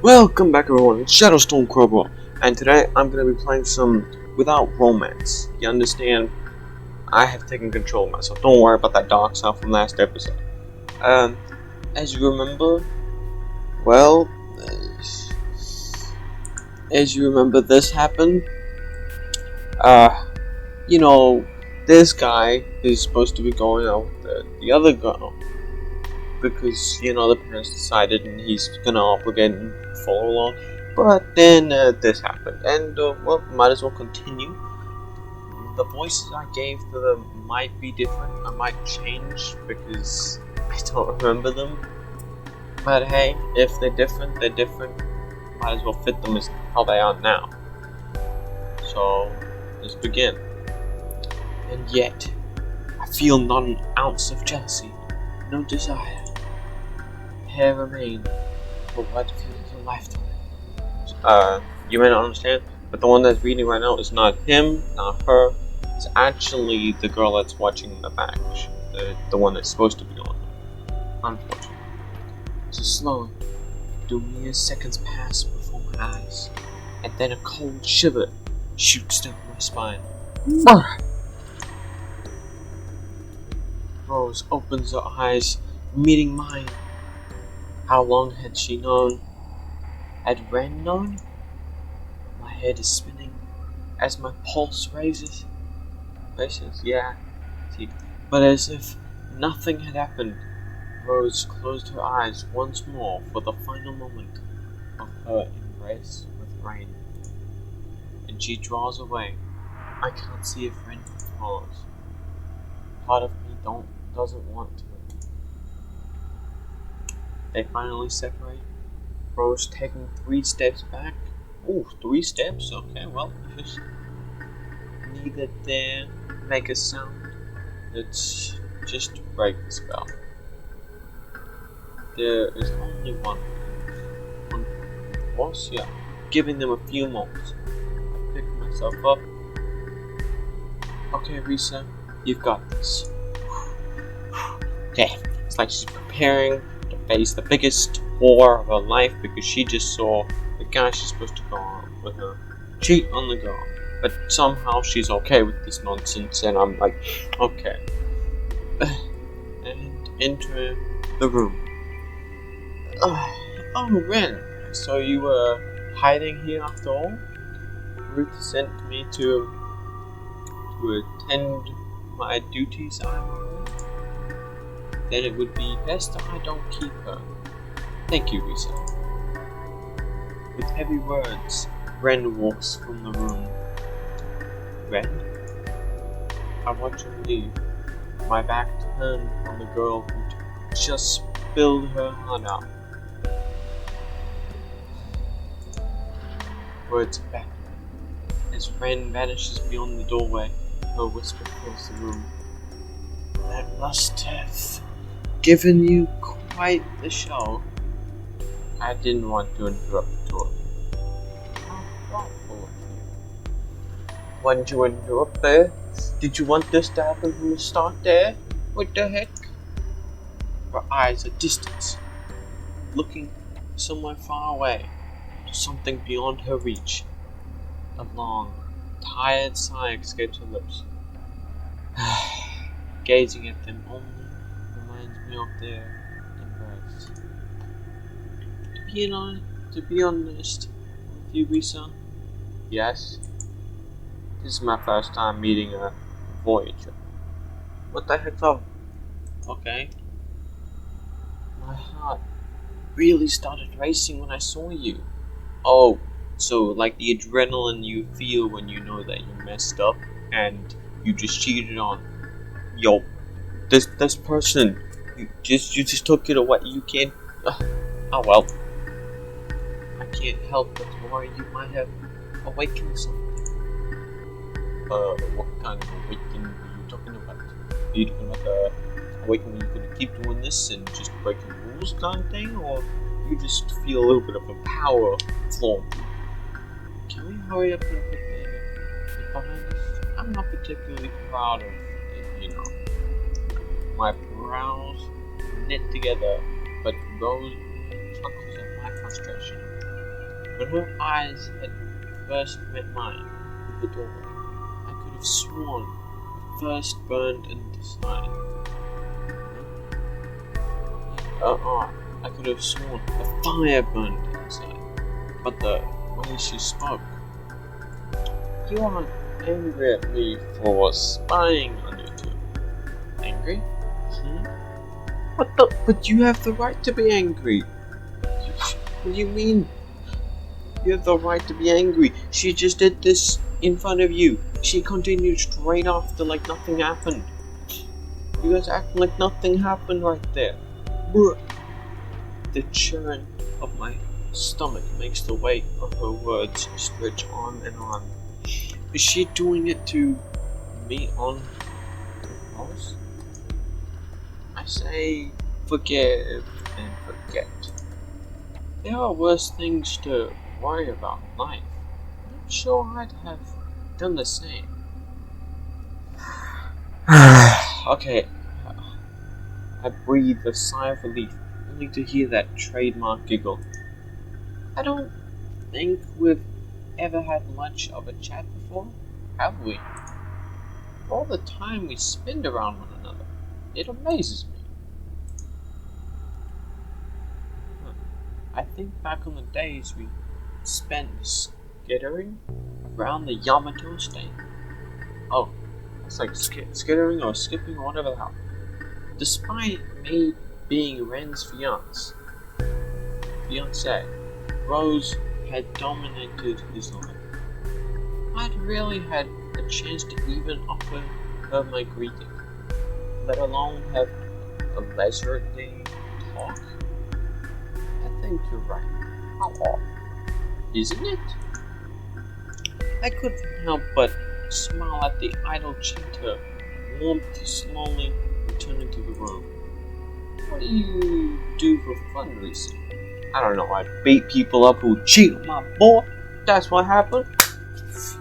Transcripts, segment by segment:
Welcome back everyone, it's Shadowstone Crowbar, and today I'm going to be playing some without romance. You understand? I have taken control of myself. Don't worry about that dark stuff from last episode. As you remember, well, as you remember this happened, you know, this guy is supposed to be going out with the other girl, because, the parents decided and he's gonna obligate and follow along. But then this happened, and well, might as well continue. The voices I gave to them might be different. I might change because I don't remember them. But hey, if they're different, they're different. Might as well fit them as how they are now. So let's begin. And yet, I feel not an ounce of jealousy, no desire. Hair remain for what feels a lifetime. You may not understand, but the one that's reading right now is not him, not her. It's actually the girl that's watching in the back. The one that's supposed to be on. Unfortunately. So slowly, mere seconds pass before my eyes, and then a cold shiver shoots down my spine. Rose opens her eyes, meeting mine. How long had she known? Had Ren known? My head is spinning as my pulse raises. Yeah. But as if nothing had happened, Rose closed her eyes once more for the final moment of her embrace with Rain. And she draws away. I can't see if Ren follows. Part of me doesn't want to. They finally separate. Rose taking 3 steps back. Ooh, 3 steps? Okay, well, just neither dare make a sound. It's just to break the spell. There is only one boss, yeah. Giving them a few moments. I pick myself up. Okay, Risa, you've got this. Okay, it's like she's preparing to face the biggest war of her life because she just saw the guy she's supposed to go on with her cheat on the girl. But somehow she's okay with this nonsense, and I'm like, okay. And enter the room. Oh, Ren, so you were hiding here after all? Ruth sent me to attend my duties, I'm aware. Then it would be best I don't keep her. Thank you, Risa. With heavy words, Ren walks from the room. Ren? I want you to leave. My back turned on the girl who just spilled her heart out. Words back. As Ren vanishes beyond the doorway, her whisper fills the room. That must have given you quite the show. I didn't want to interrupt the tour. How thoughtful of you. Why didn't you interrupt there? Did you want this to happen from the start there? What the heck? Her eyes are distant, looking somewhere far away, to something beyond her reach. A long, tired sigh escapes her lips. Gazing at them only reminds me of their embrace. To be honest with you, Risa, yes, this is my first time meeting a Voyager. What the heck's up? Okay. My heart really started racing when I saw you. Oh, so like the adrenaline you feel when you know that you messed up and you just cheated on. Yo, this person, you just took it away. You can't. Oh well. I can't help but worry you might have awakened something. What kind of awakening are you talking about? Are you talking about the awakening you're gonna keep doing this and just breaking rules kind of thing, or you just feel a little bit of a power flowing? Can we hurry up and put the behind us? I'm not particularly proud of it, My brows knit together, but Rose chuckles at my frustration. When her eyes had first met mine through the doorway, I could have sworn it first burned inside. I could have sworn a fire burned inside. But the way she spoke, you aren't angry at me for spying on you two. Angry? What the? But you have the right to be angry. What do you mean? You have the right to be angry. She just did this in front of you. She continued straight after like nothing happened. You guys acting like nothing happened right there. Bruh. The churn of my stomach makes the weight of her words stretch on and on. Is she doing it to me on purpose? I say forgive and forget. There are worse things to worry about in life. I'm sure I'd have done the same. Okay. I breathed a sigh of relief, only to hear that trademark giggle. I don't think we've ever had much of a chat before, have we? All the time we spend around one another, it amazes me. I think back on the days we spent skittering around the Yamato state. Oh, it's like skittering or skipping or whatever the hell. Despite me being Ren's fiancé, Rose had dominated his life. I'd rarely had a chance to even offer her my greeting, let alone have a leisurely talk. I think you're right. How odd, isn't it? I couldn't help but smile at the idle chatter, warmth slowly returning to the room. What do you do for fun recently? I don't know, I beat people up who cheat on my boy. That's what happened.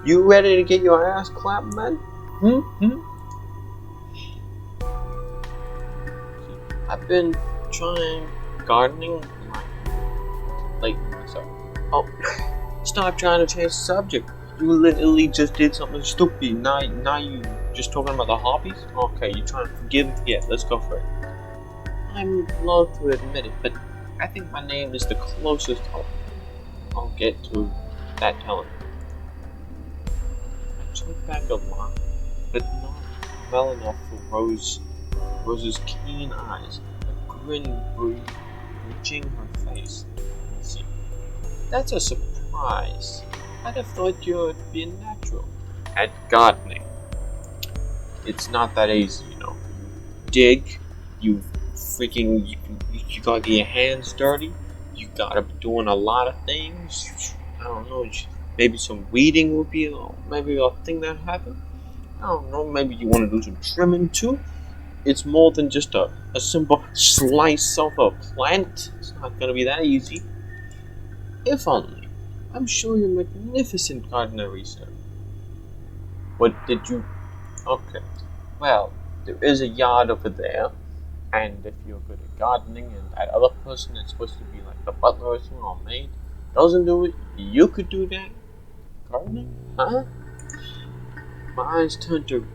You ready to get your ass clapped, man? I've been trying gardening lately myself. Oh, stop trying to change the subject. You literally just did something stupid. Now you just talking about the hobbies? Okay, you trying to forgive me? Yeah, let's go for it. I'm loath to admit it, but I think my name is the closest I'll get to that talent. I took back a lot, but not well enough for Rose's keen eyes, a grin reaching her face. That's a surprise. I'd have thought you'd be a natural at gardening. It's not that easy, you know. Dig, you gotta get your hands dirty. You gotta be doing a lot of things. I don't know. Maybe some weeding would be maybe a thing that happened. I don't know. Maybe you want to do some trimming too. It's more than just a simple slice of a plant. It's not gonna be that easy. If only. I'm sure you're a magnificent gardener, Risa. What did you... Okay. Well, there is a yard over there. And if you're good at gardening and that other person that's supposed to be like the butler or something or maid doesn't do it, you could do that? Gardening? Huh? My eyes turned to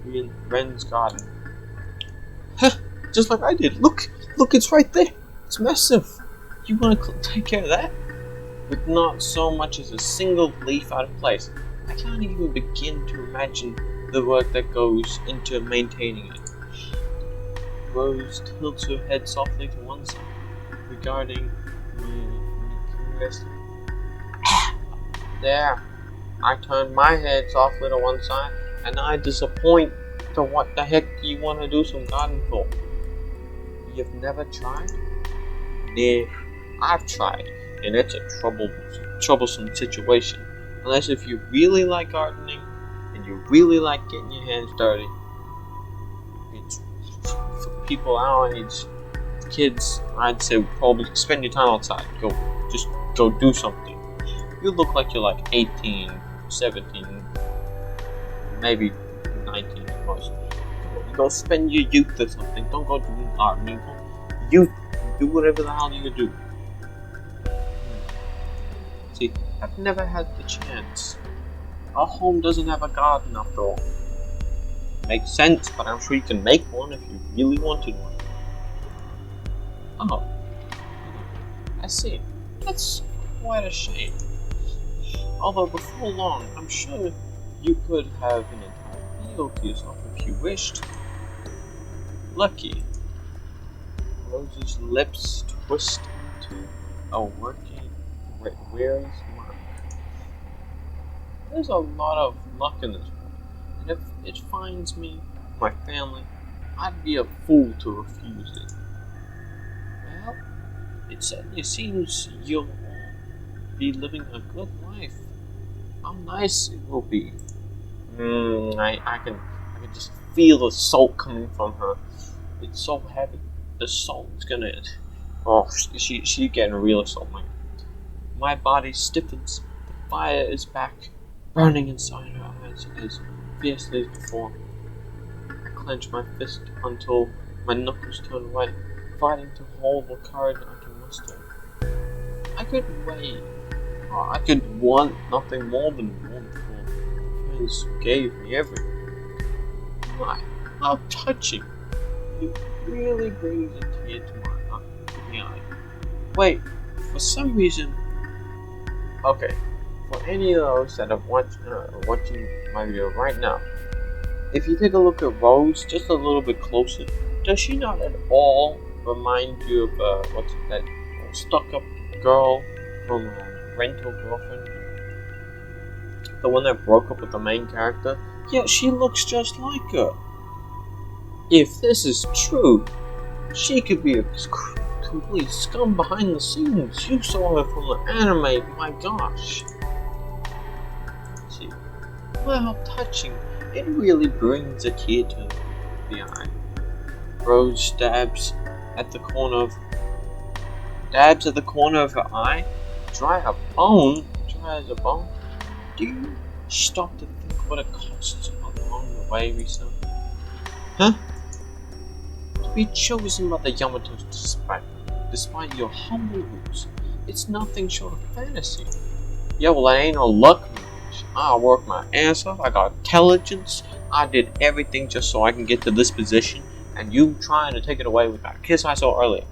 Ren's garden. Huh, just like I did. Look, it's right there. It's massive. You want to take care of that? With not so much as a single leaf out of place. I can't even begin to imagine the work that goes into maintaining it. Rose tilts her head softly to one side, regarding me curiously. There, I turned my head softly to one side, and I disappoint to what the heck do you want to do some gardening for? You've never tried? Nah, I've tried, and it's a troublesome situation. Unless if you really like gardening, and you really like getting your hands dirty, it's for people our age, kids, I'd say probably spend your time outside. Just go do something. You look like you're like 18, 17, maybe 19 at most. Go spend your youth or something. Don't go doing gardening. Do whatever the hell you can do. See, I've never had the chance. Our home doesn't have a garden after all. Makes sense, but I'm sure you can make one if you really wanted one. Oh, I see. That's quite a shame. Although before long, I'm sure you could have an entire field to yourself if you wished. Lucky. Rose's lips twist into a weary smile. There's a lot of luck in this world, and if it finds me, my family, I'd be a fool to refuse it. Well, it certainly seems you'll be living a good life. How nice it will be. I can just feel the salt coming from her. It's so heavy. The salt's gonna. Oh, she's getting real salt. My body stiffens. The fire is back, burning inside her eyes as fiercely as before. I clench my fist until my knuckles turn white, fighting to hold the courage I can muster. I could wait. I could want nothing more than warmth. Friends gave me everything. My, how touching! It really brings a tear to my eye. Wait, for some reason. Okay, for any of those that are watching my video right now, if you take a look at Rose just a little bit closer, does she not at all remind you of what's that stuck-up girl from Rental Girlfriend? The one that broke up with the main character? Yeah, she looks just like her. If this is true, she could be a complete scum behind the scenes. You saw her from the anime, my gosh. See, well, how touching. It really brings a tear to the eye. Rose dabs at the corner of her eye. Dry as a bone. Do you stop to think what it costs along the way, Risa? Huh? To be chosen by the Yamatos despite your humble roots, it's nothing short of fantasy. Yeah, well, that ain't no luck. I worked my ass off. I got intelligence. I did everything just so I can get to this position, and you trying to take it away with that kiss I saw earlier.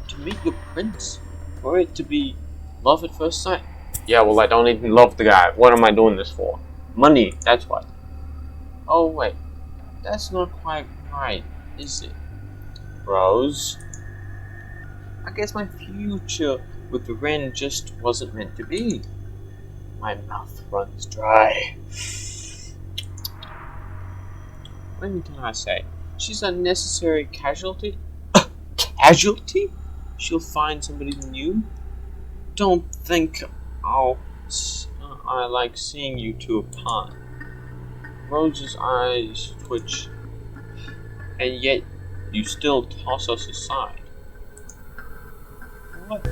To meet your prince, for it to be love at first sight. Yeah, well, I don't even love the guy. What am I doing this for? Money, that's what. Oh, wait. That's not quite right, is it? Rose? I guess my future with the Ren just wasn't meant to be. My mouth runs dry. When can I say? She's a necessary casualty? Casualty? She'll find somebody new? Don't think I like seeing you two apart. Rose's eyes twitch, and yet you still toss us aside. What?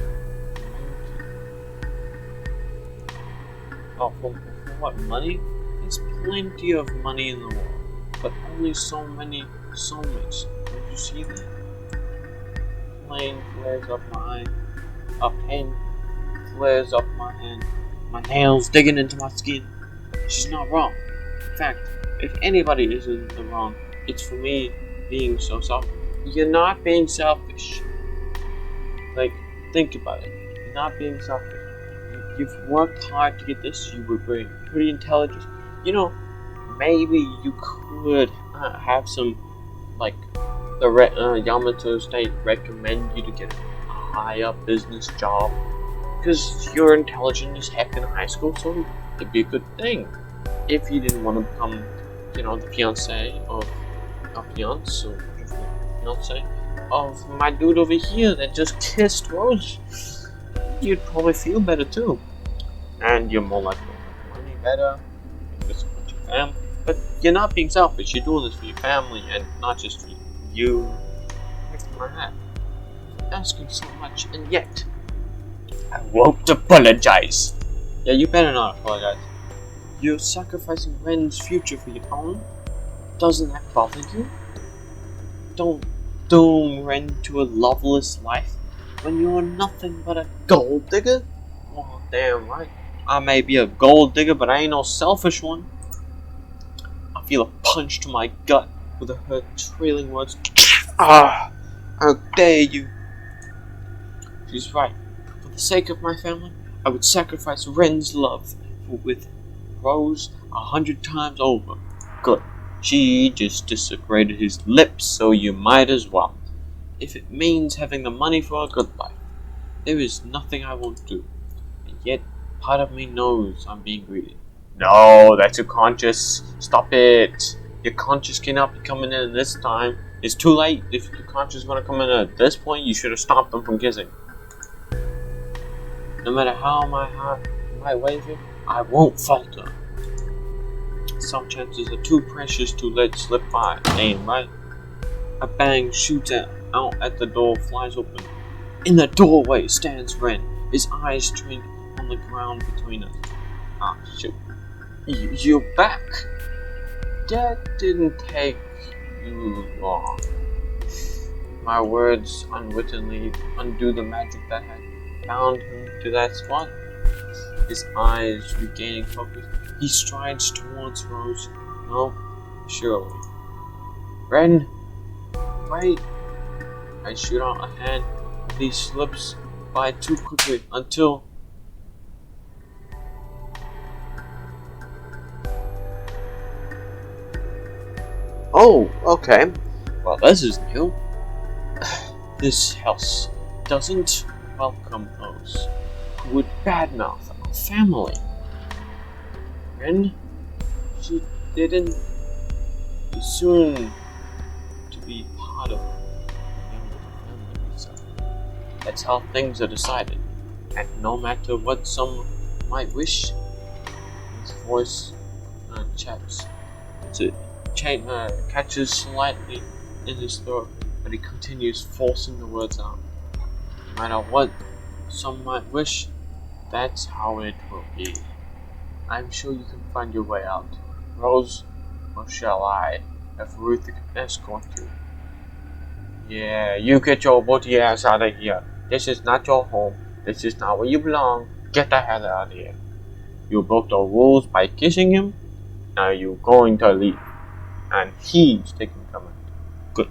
Oh, for what, money? There's plenty of money in the world, but only so many soulmates. Don't you see that? Plane flares up my eye. A pen flares up my hand. My nails digging into my skin. She's not wrong. In fact, if anybody is in the wrong, it's for me being so selfish. You're not being selfish. Like, think about it. You're not being selfish. You've worked hard to get this. You were pretty intelligent. You know, maybe you could have some, like, the Yamato State recommend you to get a high-up business job. Because you're intelligent as heck in high school, so it'd be a good thing. If you didn't want to become, you know, the fiance of my dude over here that just kissed Rose, you'd probably feel better too. And you're more likely to make money better, you support your family. But you're not being selfish, you're doing this for your family and not just for you. Makes my hat. Asking so much, and yet I won't apologize. Yeah, you better not apologize. You're sacrificing Ren's future for your own? Doesn't that bother you? Don't doom Ren to a loveless life when you're nothing but a gold digger? Well, damn right. I may be a gold digger, but I ain't no selfish one. I feel a punch to my gut with her trailing words. Ah! How dare you! She's right. For the sake of my family, I would sacrifice Ren's love with Rose 100 times over. Good. She just desecrated his lips, so you might as well. If it means having the money for a good life, there is nothing I won't do. And yet, part of me knows I'm being greedy. No, that's your conscience. Stop it. Your conscience cannot be coming in this time. It's too late. If your conscience want to come in at this point, you should have stopped them from kissing. No matter how my heart might waver, I won't falter. Some chances are too precious to let slip by, ain't right? A bang shoots out at the door, flies open. In the doorway stands Ren, his eyes trained on the ground between us. Ah, shoot. You're back. That didn't take you long. My words unwittingly undo the magic that had bound him to that spot. His eyes regaining focus, he strides towards Rose. No, surely. Ren, wait. I shoot out a hand, but he slips by too quickly until... Oh, okay. Well, this is new. This house doesn't welcome those who would badmouth our family. And she didn't soon to be part of the family, so that's how things are decided. And no matter what some might wish, his voice catches slightly in his throat, but he continues forcing the words out. No matter what some might wish, that's how it will be. I'm sure you can find your way out. Rose, or shall I have Ruth escort you? Yeah, you get your booty ass out of here. This is not your home. This is not where you belong. Get the hell out of here. You broke the rules by kissing him. Now you're going to leave. And he's taking command. Good.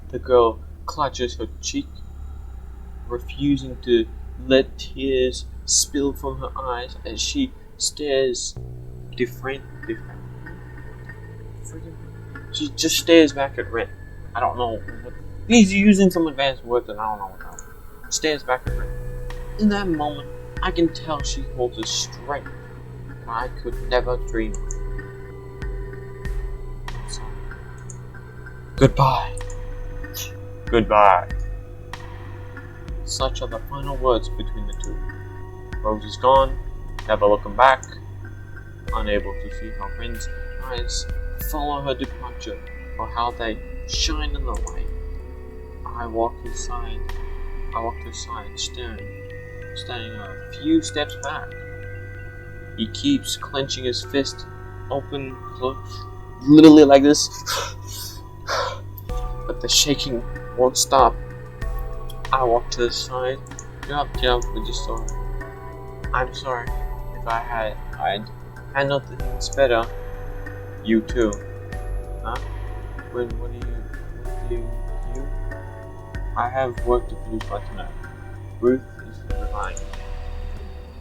The girl clutches her cheek, refusing to let tears spill from her eyes as she stares She just stares back at Ren. I don't know what, he's using some advanced words and I don't know what else. Stares back at Ren. In that moment, I can tell she holds a strength I could never dream of. So, goodbye. Goodbye. Such are the final words between the two. Rose is gone, never looking back, unable to see how Ren's eyes follow her departure or how they shine in the light. I walked to his side, staring a few steps back. He keeps clenching his fist open, close, literally like this, but the shaking won't stop. I walk to the side. Yup, we just saw it. I'm sorry if I'd handled things better. You too. Huh? What do you? I have work to finish by tonight. Ruth is relying.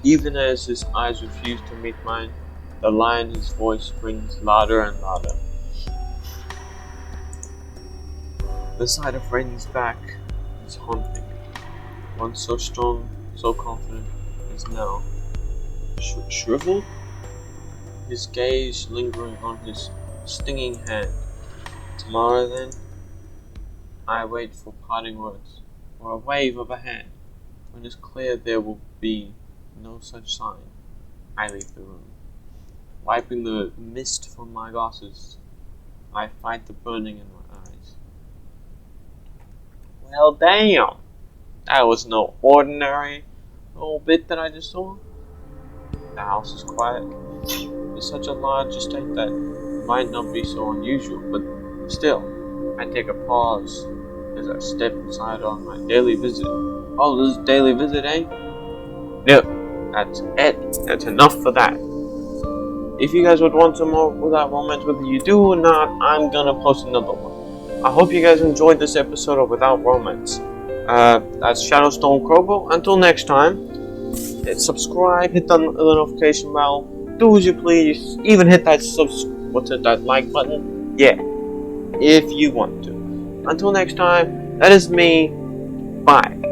Even as his eyes refuse to meet mine, the lie in his voice rings louder and louder. The sight of Ren's back is haunting. Once so strong, so confident, is now shriveled, his gaze lingering on his stinging hand. Tomorrow then, I wait for parting words, or a wave of a hand. When it's clear there will be no such sign, I leave the room. Wiping the mist from my glasses, I fight the burning in my eyes. Well, damn! That was no ordinary little bit that I just saw. The house is quiet. It's such a large estate that might not be so unusual, but still, I take a pause as I step inside on my daily visit. Oh, this is daily visit, eh? No, that's it. That's enough for that. If you guys would want some more without romance, whether you do or not, I'm gonna post another one. I hope you guys enjoyed this episode of Without Romance. That's Shadowstone Crobo. Until next time, subscribe, hit the notification bell, do as you please, even hit that that like button. Yeah, if you want to. Until next time, that is me. Bye.